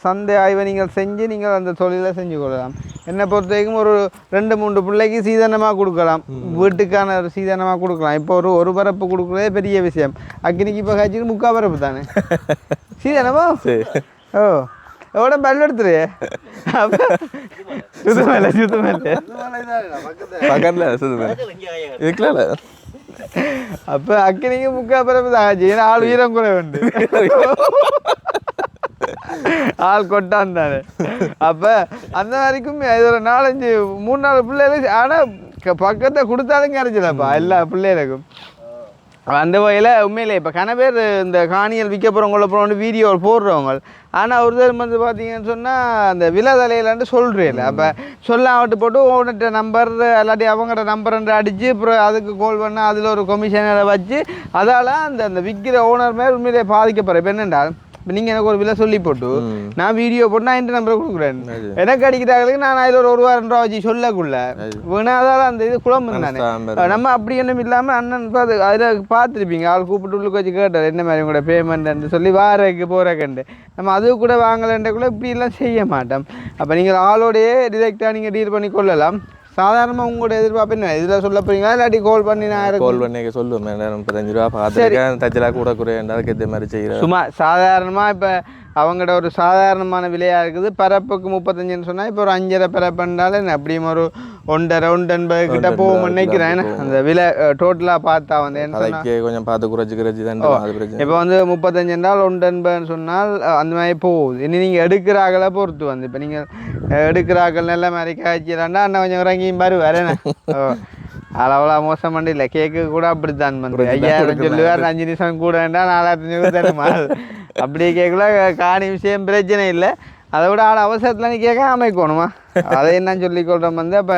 [SPEAKER 1] சந்தை ஆய்வை நீங்கள் செஞ்சு நீங்கள் அந்த தொழிலை செஞ்சு கொள்ளலாம் என்னை பொறுத்த வரைக்கும் ஒரு 2-3 பிள்ளைக்கு சீதனமாக கொடுக்கலாம் வீட்டுக்கான ஒரு சீதனமாக கொடுக்கலாம் இப்போ ஒரு பரப்பு கொடுக்குறதே பெரிய விஷயம் அக்கினிக்கு இப்போ காய்ச்சிட்டு 3/4 பரப்பு தானே சீதனமா ஓ எவ்வளோ பல்லு எடுத்துரு சுத்தமல்ல
[SPEAKER 5] இதுக்குல
[SPEAKER 1] அப்போ அக்கினிக்கு 3/4 பரப்பு தான் ஆச்சு ஏன்னா ஆள் உயரம் குறை உண்டு ஆள் கொட்டான் தானே அப்போ அந்த வரைக்கும் இது ஒரு 3-4 பிள்ளைகளும் ஆனால் பக்கத்தை கொடுத்தாலும் கிடைச்சலப்பா எல்லா பிள்ளைகளுக்கும் அந்த வகையில் உண்மையிலே இப்போ கன பேர் இந்த காணிகள் விற்க போகிறவங்கள போகிறவங்க வீடியோ போடுறவங்க ஆனால் ஒரு தரம் வந்து பார்த்தீங்கன்னு சொன்னால் அந்த விலை தலையிலான்ட்டு சொல்கிறேன் அப்போ சொல்லாமட்டு போட்டு ஓனர்கிட்ட நம்பர் இல்லாட்டி அவங்கள்ட்ட நம்பர்ன்ற அடித்து அப்புறம் அதுக்கு கால் பண்ணால் அதில் ஒரு கமிஷனை வச்சு அதால் அந்த விற்கிற ஓனர் மேலே உண்மையிலே பாதிக்கப்படுற இப்போ என்னென்றால் இப்போ நீங்கள் எனக்கு ஒரு விலை சொல்லி போட்டு நான் வீடியோ போட்டு நான் இந்த நம்பரை கொடுக்குறேன் எனக்கு அடிக்கிறாங்களுக்கு நான் அதில் ஒரு 1-2 ரூபா வச்சு சொல்லக்குள்ள வேணாதான் அந்த இது குழம்பு தானே நம்ம அப்படி ஒன்றும் இல்லாமல் அண்ணன் பார்த்து அதில் பார்த்துருப்பீங்க ஆள் கூப்பிட்டு உள்ளுக்கு வச்சு கேட்டார் என்ன மாதிரி உங்களோட பேமெண்ட்ன்னு சொல்லி வாரக்கு போகிறக்கண்டு நம்ம அது கூட வாங்கலைன்றக்குள்ள இப்படிலாம் செய்ய மாட்டோம் அப்போ நீங்கள் ஆளோடையே டிரெக்டாக நீங்கள் டீல் பண்ணி கொள்ளலாம் சாதாரணமாக உங்களோட எதிர்பார்ப்பு என்ன இதில் சொல்ல போறீங்களா இல்லாட்டி கால் பண்ணி நான்
[SPEAKER 5] கால் பண்ணி சொல்லுவேன் 35 ரூபா பார்த்துருக்கேன் தச்சலா கூட குறையண்டா அதுக்கு ஏற்ற மாதிரி செய்கிறேன்
[SPEAKER 1] சும்மா சாதாரணமாக இப்போ அவங்கள்ட ஒரு சாதாரணமான விலையாக இருக்குது பரப்புக்கு 35ன்னு சொன்னால் இப்போ ஒரு 5.5 பரப்புன்றால அப்படியும் ஒரு 1.5 கிட்ட போகும்னு நினைக்கிறேன் அந்த விலை டோட்டலாக பார்த்தா வந்து என்ன சொன்னால்
[SPEAKER 5] கொஞ்சம் பார்த்து குறைச்சி தான்
[SPEAKER 1] இப்போ வந்து 35 என்றால் 1.5 சொன்னால் அந்த மாதிரி போகுது இனி நீங்கள் எடுக்கிறாக்களை பொறுத்து வந்து இப்போ நீங்கள் எடுக்கிறாக்கள் நல்ல மாதிரி காய்ச்சிடலாண்டா அண்ணன் கொஞ்சம் இறங்கியும் பாரு வரேண்ணே அளவலா மோசம் பண்ணி இல்லை கேக்கு கூட அப்படித்தான் வந்து 5000 சொல்லுவார் 5 நிமிஷம் கூட வேண்டாம் 4500 தருமா அப்படியே கேட்கல காணி விஷயம் பிரச்சனை இல்லை அதை விட ஆள் அவசரத்தில் நீ கேட்க அமைக்கணுமா அதை என்னன்னு சொல்லிக்கொள்கிறோம் வந்து அப்போ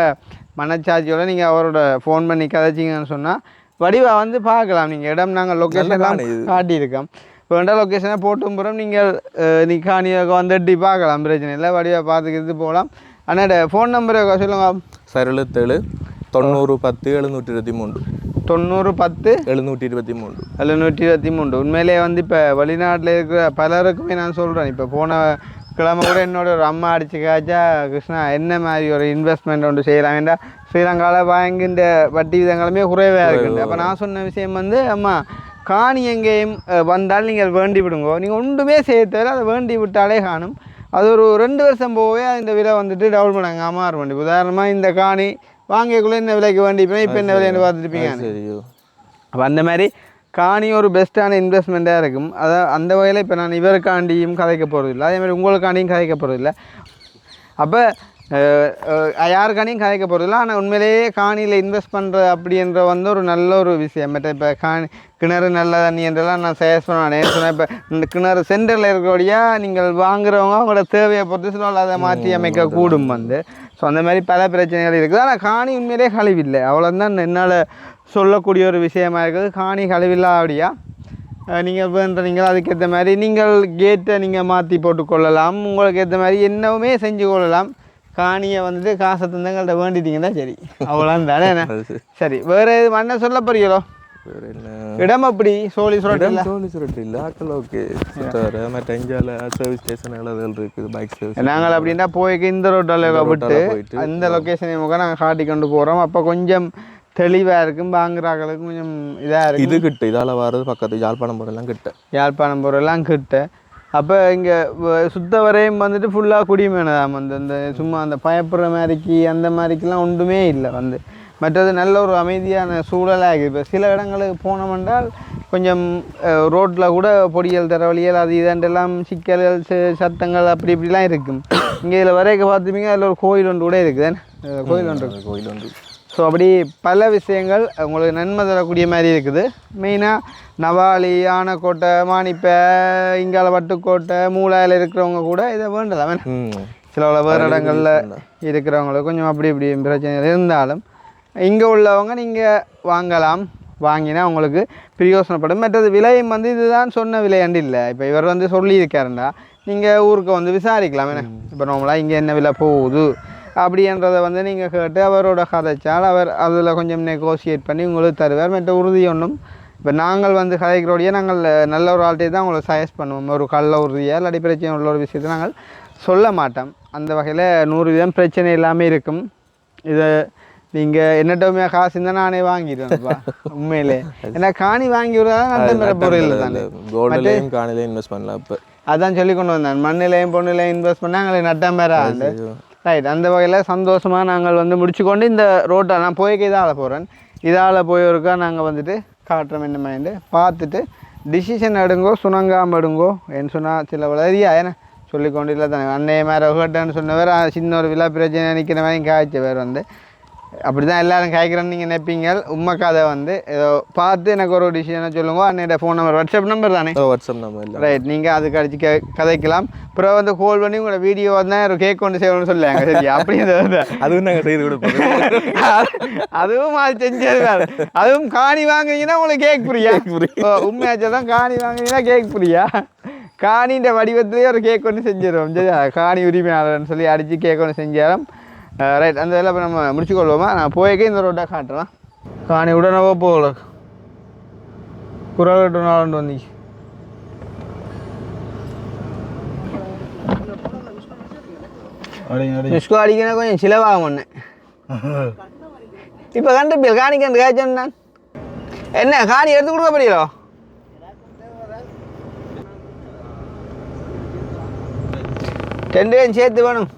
[SPEAKER 1] மனச்சாட்சியோட நீங்கள் அவரோட ஃபோன் பண்ணி கதைச்சிங்கன்னு சொன்னால் வடிவா வந்து பார்க்கலாம் நீங்கள் இடம் நாங்கள் லொக்கேஷன்லாம் காட்டியிருக்கோம் இப்போ வேண்டாம் லொக்கேஷனை போட்டும் போகிறோம் நீங்கள் காணியாக வந்து எட்டி பார்க்கலாம் பிரச்சனை இல்லை வடிவா பார்த்துக்கிட்டு போகலாம் அண்ணாட ஃபோன் நம்பரை சொல்லுங்க
[SPEAKER 5] 077 தொண்ணூறு 10 723
[SPEAKER 1] 90 10
[SPEAKER 5] 723
[SPEAKER 1] 723. உண்மையிலேயே வந்து இப்போ வெளிநாட்டில் இருக்கிற பலருக்குமே நான் சொல்கிறேன். இப்போ போன கிழமை கூட என்னோட ஒரு அம்மா அடிச்சு காய்ச்சா, கிருஷ்ணா என்ன மாதிரி ஒரு இன்வெஸ்ட்மெண்ட் ஒன்று செய்யலாம் வேண்டாம், ஸ்ரீலங்காவில் வாங்கின்ற வட்டி விதங்களுமே குறைவாக இருக்குது. அப்போ நான் சொன்ன விஷயம் வந்து, அம்மா காணி எங்கேயும் வந்தால் நீங்கள் வேண்டி விடுங்கோ, நீங்கள் ஒன்றுமே செய்ய தேவை, அதை வேண்டி விட்டாலே காணும். அது ஒரு 2 வருஷம் போகவே இந்த விலை வந்துட்டு டபுள் பண்ணாங்க மாற வேண்டி. உதாரணமாக இந்த காணி வாங்கக்குள்ளே என்ன விலைக்கு வேண்டிப்பேன், இப்போ என்ன விலைன்னு பார்த்துருப்பீங்க. அப்போ அந்த மாதிரி காணி ஒரு பெஸ்ட்டான இன்வெஸ்ட்மெண்ட்டாக இருக்கும். அந்த வகையில் இப்போ நான் இவருக்காண்டியும் கதைக்க போகிறதில்லை, அதே மாதிரி உங்களுக்காண்டியும் கதைக்க போகிறதில்லை. அப்போ யாருக்காண்டியும் கதைக்க போகிறதில்ல. ஆனால் உண்மையிலேயே காணியில் இன்வெஸ்ட் பண்ணுற அப்படின்ற வந்து ஒரு நல்ல ஒரு விஷயம். பட் இப்போ கிணறு நல்ல தண்ணி என்றெல்லாம் நான் சஜஸ்ட் பண்ணேன். சொன்னேன் இப்போ இந்த கிணறு சென்டரில் இருக்கிறபடியாக நீங்கள் வாங்குறவங்க அவங்களோட தேவையை பொறுத்து சொல்ல அதை மாற்றி அமைக்க கூடும் வந்து. ஸோ அந்த மாதிரி பல பிரச்சனைகள் இருக்குது. ஆனால் காணி உண்மையிலே கழிவில்லை, அவ்வளோதான் என்னால் சொல்லக்கூடிய ஒரு விஷயமா இருக்குது. காணி கழிவில்லாடியா நீங்கள் வேண்டுறீங்களோ அதுக்கேற்ற மாதிரி நீங்கள் கேட்டை நீங்கள் மாற்றி போட்டுக்கொள்ளலாம், உங்களுக்கு ஏற்ற மாதிரி என்னவுமே செஞ்சு கொள்ளலாம். காணியை வந்துட்டு காசை தந்தங்கள்ட்ட வேண்டிட்டீங்கன்னா சரி, அவ்வளோதான் தானே. சரி, வேறு எது மண்ணை சொல்ல போறீங்களோ? இடம் அப்படி சோழி சுரட்டு
[SPEAKER 5] இல்லை ஆக்கள் ஓகே. மற்ற இந்தியாவில் சர்வீஸ் ஸ்டேஷன் எல்லாம் இருக்குது, பைக் சர்வீஸ்.
[SPEAKER 1] நாங்கள் அப்படின்னா போய்க்கு இந்த ரோட்டில் விட்டு அந்த லொக்கேஷனை முக நாங்கள் காட்டி கொண்டு போகிறோம். அப்போ கொஞ்சம் தெளிவாக இருக்கும், வாங்குறாங்களுக்கு கொஞ்சம் இதாக இருக்குது.
[SPEAKER 5] இது கிட்ட இதால் வர்றது பக்கத்து யாழ்ப்பாணம் போகிறெல்லாம் கிட்ட. அப்போ இங்கே சுத்த வரையும் வந்துட்டு ஃபுல்லாக குடிமேனதாம் வந்து அந்த சும்மா அந்த பயப்படுற மாதிரிக்கு அந்த மாதிரிக்கெலாம் ஒன்றுமே இல்லை வந்து. மற்றது நல்ல ஒரு அமைதியான சூழலாக இருக்குது. இப்போ சில இடங்களுக்கு போனோம்னால் கொஞ்சம் ரோட்டில் கூட பொடியல் தரவழியல் அது இதெல்லாம் சிக்கல்கள் சத்தங்கள் அப்படி இப்படிலாம் இருக்கும். இங்கே இதில் வரைக்க பார்த்துப்பீங்க, அதில் ஒரு கோயில் ஒன்று கூட இருக்குது, கோயில் ஒன்று. ஸோ அப்படி பல விஷயங்கள் உங்களுக்கு நன்மை தரக்கூடிய மாதிரி இருக்குது. மெயினாக நவாலி, ஆனைக்கோட்டை, மானிப்பை, இங்கால வட்டுக்கோட்டை, மூலாயில் இருக்கிறவங்க கூட இதை வேண்டலாம். சில வேறு இடங்களில் இருக்கிறவங்களுக்கு கொஞ்சம் அப்படி இப்படி பிரச்சனைகள் இருந்தாலும் இங்கே உள்ளவங்க நீங்கள் வாங்கலாம், வாங்கினா உங்களுக்கு பிரயோசனப்படும். மற்றது விலையும் வந்து இதுதான் சொன்ன விலையாண்டு இல்லை. இப்போ இவர் வந்து சொல்லியிருக்காருண்டா நீங்கள் ஊருக்கு வந்து விசாரிக்கலாம். என்ன இப்போ நார்மலாக இங்கே என்ன விலை போகுது அப்படின்றத வந்து நீங்கள் கேட்டு அவரோட கதைச்சால் அவர் அதில் கொஞ்சம் நெகோசியேட் பண்ணி உங்களுக்கு தருவார். மற்ற உறுதி ஒன்றும் இப்போ நாங்கள் வந்து கதைக்கிறோடையே நாங்கள் நல்ல ஒரு ஆள்கிட்டே தான் உங்களை சஜஸ்ட் பண்ணுவோம். ஒரு கள்ள உறுதியாக இல்லாட்டி பிரச்சனை உள்ள ஒரு விஷயத்தை நாங்கள் சொல்ல மாட்டோம். அந்த வகையில் 100% பிரச்சனை எல்லாமே இருக்கும். இதை நீங்கள் என்னட்டோமே காசு இருந்தால் நானே வாங்கிடுவேன்ப்பா உண்மையிலே. ஏன்னா காணி வாங்கி விடுறதா நட்டம் பெற பொருள் தானே. காணிலையும் இன்வெஸ்ட் பண்ணலாம். இப்போ
[SPEAKER 1] அதான் சொல்லி கொண்டு வந்தேன், மண்ணிலையும் பொண்ணிலையும் இன்வெஸ்ட் பண்ணால் எங்களுக்கு நட்டம் பெற ஆண்டு. ரைட், அந்த வகையில் சந்தோஷமாக நாங்கள் வந்து முடிச்சுக்கொண்டு இந்த ரோட்டை நான் போய்க்கு இதால் போகிறேன். இதால் போயிருக்கா நாங்கள் வந்துட்டு காட்டுறோம் என்ன மைண்டு பார்த்துட்டு டிசிஷன் எடுங்கோ, சுணங்காமல் எடுங்கோ. என்ன சொன்னால் சில வளரியா ஏன்னா சொல்லிக்கொண்டு இல்லை தானே. அன்னைய மாதிரி கேட்டேன்னு சொன்ன வேறு சின்ன ஒரு விழா பிரச்சனை நிற்கிற மாதிரி காய்ச்ச வேறு வந்து அப்படி தான் எல்லோரும் காய்க்கிறேன்னு நீங்கள் நினைப்பீங்க. உண்மை கதை வந்து ஏதோ பார்த்து எனக்கு ஒரு டிசிஷனை சொல்லுங்க. அன்னையோட ஃபோன் நம்பர் வாட்ஸ்அப் நம்பர் தானே?
[SPEAKER 5] WhatsApp number.
[SPEAKER 1] ரைட், நீங்கள் அதுக்கு அடிச்சு கதைக்கலாம். அப்புறம் வந்து கால் பண்ணி உங்களோட வீடியோ வந்தால் ஒரு கேக் கொண்டு செய்யணும்னு சொல்லுவாங்க. சரி, அப்படின்றது
[SPEAKER 5] அதுவும் நாங்கள் செய்து கொடுப்போம்.
[SPEAKER 1] அதுவும் அது செஞ்சது வேறு. அதுவும் காணி வாங்குறீங்கன்னா உங்களுக்கு கேக் புரியா? உண்மையாச்சும் தான் காணி வாங்குறீங்கன்னா கேக் புரியா? காணின்ற வடிவத்திலேயே ஒரு கேக் ஒன்று செஞ்சிடும். சரி, காணி உரிமையாளர்னு சொல்லி அடித்து கேக் ஒன்று செஞ்சிடும். ரைட், அந்த வேலை இப்போ நம்ம முடிச்சுக்கொள்வோமா? நான் போய்க்கே இந்த ரோட்டை காட்டுறேன். காணி உடனே போகல குரல் 4 வந்தீங்க. மிஸ்கோ அடிக்கணும் கொஞ்சம் சிலவாகும் ஒன்று. இப்போ கண்டு காணிக்கு அந்த காய்ச்சல் நான் என்ன காணி எடுத்து கொடுக்க போறீங்களோ? ரெண்டு பேரும் சேர்த்து வேணும்.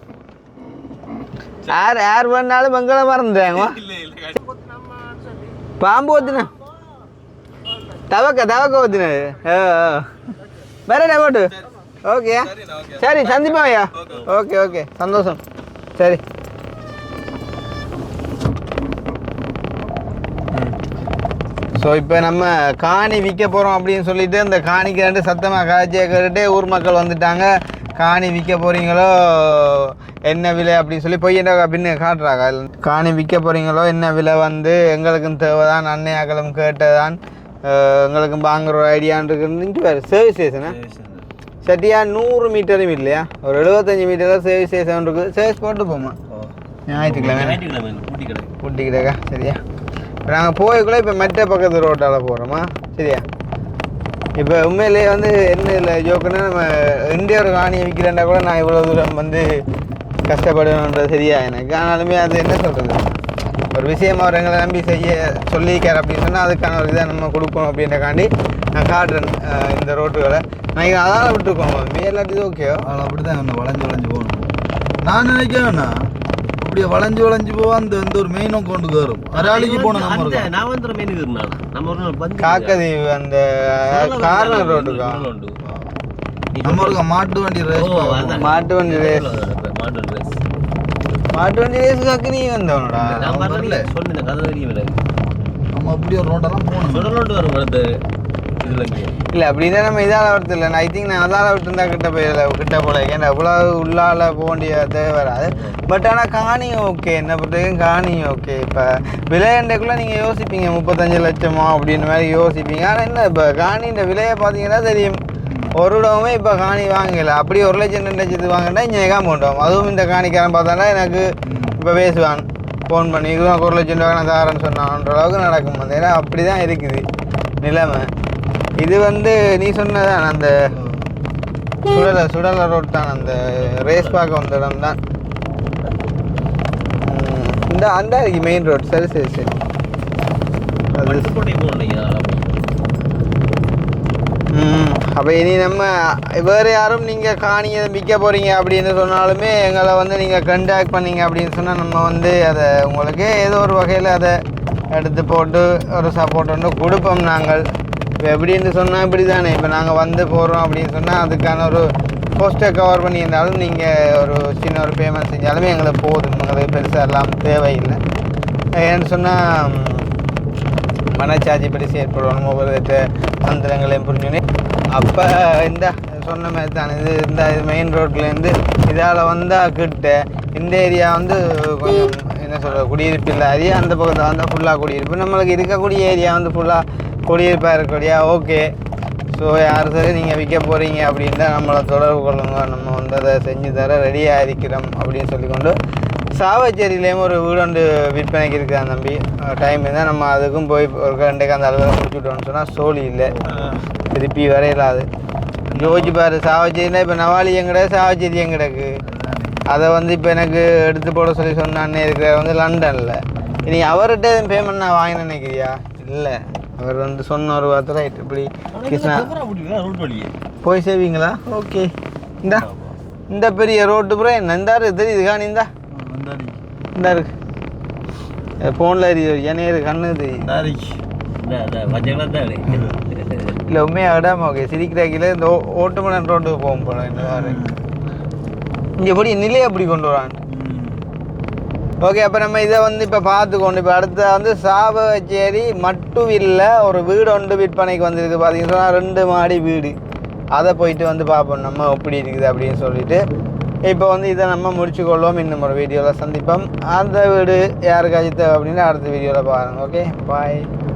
[SPEAKER 1] யார் பண்ணாலும் மங்கள மறந்துட்டாங்க. பாம்பு ஓத்துனா தவக்க ஓத்துனது வேற போட்டு. ஓகே சரி, சந்திப்பா ஐயா. ஓகே சந்தோஷம். சரி, ஸோ இப்போ நம்ம காணி விற்க போகிறோம் அப்படின்னு சொல்லிட்டு அந்த காணிக்கு 2 சத்தமாக காய்ச்சியை கேட்டுட்டு ஊர் மக்கள் வந்துட்டாங்க. காணி விற்க போகிறீங்களோ, என்ன விலை அப்படின்னு சொல்லி போய் என்ன அப்படின்னு காட்டுறாங்க. காணி விற்க போகிறீங்களோ, என்ன விலை வந்து எங்களுக்கும் தேவைதான், அன்னையாக்களும் கேட்டதான், எங்களுக்கும் வாங்குற ஒரு ஐடியான்னு இருக்குன்னு வேறு சர்வீஸ் ஸ்டேஷனா சட்டியா 100 மீட்டரும் இல்லையா, ஒரு 75 மீட்டரில் சர்வீஸ் ஸ்டேஷன் இருக்குது. சர்வீஸ் போட்டு போமா ஞாயிற்றுக்கிழமை
[SPEAKER 3] பூட்டி கடை.
[SPEAKER 1] ஊட்டிக்கிட்டக்கா சரியா. இப்போ நாங்கள் போய்க்குள்ளே இப்போ மெட்ட பக்கத்து ரோட்டால் போகிறோமா சரியா. இப்போ உண்மையிலேயே வந்து என்ன இல்லை ஜோக்குன்னா நம்ம இந்திய ஒரு காணியை விற்கிறேன்டா கூட நான் இவ்வளோ தூரம் வந்து கஷ்டப்படணுன்றது சரியா எனக்கு. ஆனாலுமே அது என்ன சொல்கிறது, ஒரு விஷயம் அவர் எங்களை நம்பி செய்ய சொல்லியிருக்கார் அப்படின்னு சொன்னால் அதுக்கான ஒரு இதை நம்ம கொடுக்கணும் அப்படின்றக்காண்டி நான் காட்டுறேன் இந்த ரோட்டுகளை. நான் அதால் விட்டுருக்கோம் எல்லாத்தையும் ஓகேவோ.
[SPEAKER 2] அவள் அப்படி தான் என்ன வளைஞ்சு போகணும். நான் நினைக்கிறேன்னா அப்படியே வளைஞ்சு போவா அந்த எந்த ஒரு மெயினும் கொண்டு வரும். அராளிக்கு போன நம்ம இருக்கோம்.
[SPEAKER 3] நான் வந்து மெயினுக்கு இருந்தான். நம்ம ஒரு பந்து
[SPEAKER 1] காக்கதீவு அந்த கார்னர் ரோட்டுக்கா
[SPEAKER 2] நம்ம இருக்க மாட்டு வண்டி ரேஸ்.
[SPEAKER 1] மாட்டு வண்டி ரேஸ். மாட்டு வண்டி ரேஸுக்காக்கு நீ வந்தவனடா.
[SPEAKER 3] நான் வரல சொன்னேன் கதை தெரியல.
[SPEAKER 2] நம்ம அப்படி ஒரு ரோட்டெல்லாம் போகணும்.
[SPEAKER 3] சுடலோண்டு வரும் வருது இதுல
[SPEAKER 1] இல்லை அப்படின்னா நம்ம இதால் வரது இல்லை. நான் ஐ திங்க் நான் அதால் விட்டுருந்தா கிட்ட போல ஏன்னா அவ்வளோ உள்ளால் போக வேண்டிய தேவை வராது. பட் ஆனால் காணியும் ஓகே, என்ன பொறுத்தவரைக்கும் காணியும் ஓகே. இப்போ விலையண்டைக்குள்ளே நீங்கள் யோசிப்பீங்க 35 லட்சமோ அப்படின்னு மாதிரி யோசிப்பீங்க. ஆனால் என்ன இப்போ காணின்ற விலையை பார்த்தீங்கன்னா தெரியும். ஒரு இடமே இப்போ காணி வாங்கலை. அப்படி 1 லட்சம் 2 லட்சத்துக்கு வாங்கினா இங்கே காம்பவுண்டோம். அதுவும் இந்த காணிக்காரன் பார்த்தானா எனக்கு இப்போ பேசுவான் ஃபோன் பண்ணி இதுவும் 1 லட்சம் ரூபா நான் தாரேன்னு சொன்னான்ற அளவுக்கு நடக்கும். அந்த ஏன்னா அப்படி தான் இருக்குது நிலைமை. இது வந்து நீ சொன்னதான் அந்த சுடலை ரோட் தான், அந்த ரேஸ் பார்க்க வந்த இடம் தான் இந்த அந்த மெயின் ரோட். சரி சரி சரி. அப்போ இனி நம்ம வேறு யாரும் நீங்கள் காணியை விற்க போகிறீங்க அப்படின்னு சொன்னாலுமே எங்களை வந்து நீங்கள் கண்டாக்ட் பண்ணீங்க அப்படின்னு சொன்னால் நம்ம வந்து அதை உங்களுக்கு ஏதோ ஒரு வகையில் அதை எடுத்து போட்டு ஒரு சப்போர்ட் வந்து கொடுப்போம் நாங்கள். இப்போ எப்படின்னு சொன்னால் இப்படி தானே, இப்போ நாங்கள் வந்து போகிறோம் அப்படின்னு சொன்னால் அதுக்கான ஒரு போஸ்ட்டை கவர் பண்ணியிருந்தாலும் நீங்கள் ஒரு சின்ன ஒரு பேமெண்ட் செஞ்சாலுமே எங்களுக்கு போதும். எங்களுக்கு பெருசாக எல்லாம் தேவையில்லை. ஏன்னு சொன்னால் மனச்சாட்சி படி செயற்படணும் ஒவ்வொரு தந்திரங்களையும் புரிஞ்சுனே. அப்போ இந்த சொன்ன மாதிரி தான் இது இந்த மெயின் ரோட்லேருந்து இதால் வந்தால் கிட்ட இந்த ஏரியா வந்து கொஞ்சம் என்ன சொல்கிற குடியிருப்பு இல்லை ஏரியா. அந்த பக்கத்தில் வந்தால் ஃபுல்லாக குடியிருப்பு. நம்மளுக்கு இருக்கக்கூடிய ஏரியா வந்து ஃபுல்லாக குடியிருப்பாக இருக்கக்கூடிய ஓகே. ஸோ யார் சரி நீங்கள் விற்க போகிறீங்க அப்படின்னா நம்மளை தொடர்பு கொள்ளுங்க. நம்ம வந்து அதை செஞ்சு தர ரெடியாக இருக்கிறோம் அப்படின்னு சொல்லிக்கொண்டு சாவச்சேரியிலேயும் ஒரு வீடு ஒன்று விற்பனைக்கு இருக்கிற தம்பி. டைம் இருந்தால் நம்ம அதுக்கும் போய் ஒரு 2 அந்த அளவில் முடிச்சுட்டோம்னு சொன்னால் சோழி இல்லை திருப்பி வரையலாது. யோசிச்சு பாரு, சாவச்சேரினா இப்போ நவாலி எங்கடா சாவச்சேரி எங்கடக்கு. அதை வந்து இப்போ எனக்கு எடுத்து போட சொல்லி சொன்னான்னே இருக்கிற வந்து லண்டனில். இனி அவர்கிட்ட எதுவும் பேமெண்ட் நான் வாங்கி நினைக்கிறியா? இல்லை, அவர் வந்து சொன்ன ஒரு வார்த்தை ரைட். இப்படி கிருஷ்ணா போய் சேவிங்களா? ஓகே. இந்த பெரிய ரோட்டு புறம் என்ன இந்தாரு தெரியுது காணி இந்த இருக்கு ஃபோனில் எரியுது எண்ணெய் கண்ணு தெரியுது. இல்லை உண்மையாக விடாம ஓகே சிரிக்கிறாக்கில் இந்த ஓட்டுமணன் ரோட்டுக்கு போகும் போல இந்த மாதிரி இங்கே எப்படி நிலையை அப்படி கொண்டு வரான். ஓகே, அப்போ நம்ம இதை வந்து இப்போ பார்த்துக்கொண்டு இப்போ அடுத்த வந்து சாவச்சேரி மட்டுவில்லை ஒரு வீடு ஒன்று விற்பனைக்கு வந்துருக்கு. பார்த்தீங்கன்னா 2 மாடி வீடு. அதை போயிட்டு வந்து பார்ப்போம் நம்ம எப்படி இருக்குது அப்படின்னு சொல்லிட்டு. இப்போ வந்து இதை நம்ம முடிச்சுக்கொள்வோம். இன்னும் ஒரு வீடியோவில் சந்திப்போம். அந்த வீடு யாருக்காச்சும் தேவை அப்படின்னா அடுத்த வீடியோவில் பாருங்கள். ஓகே, பாய்.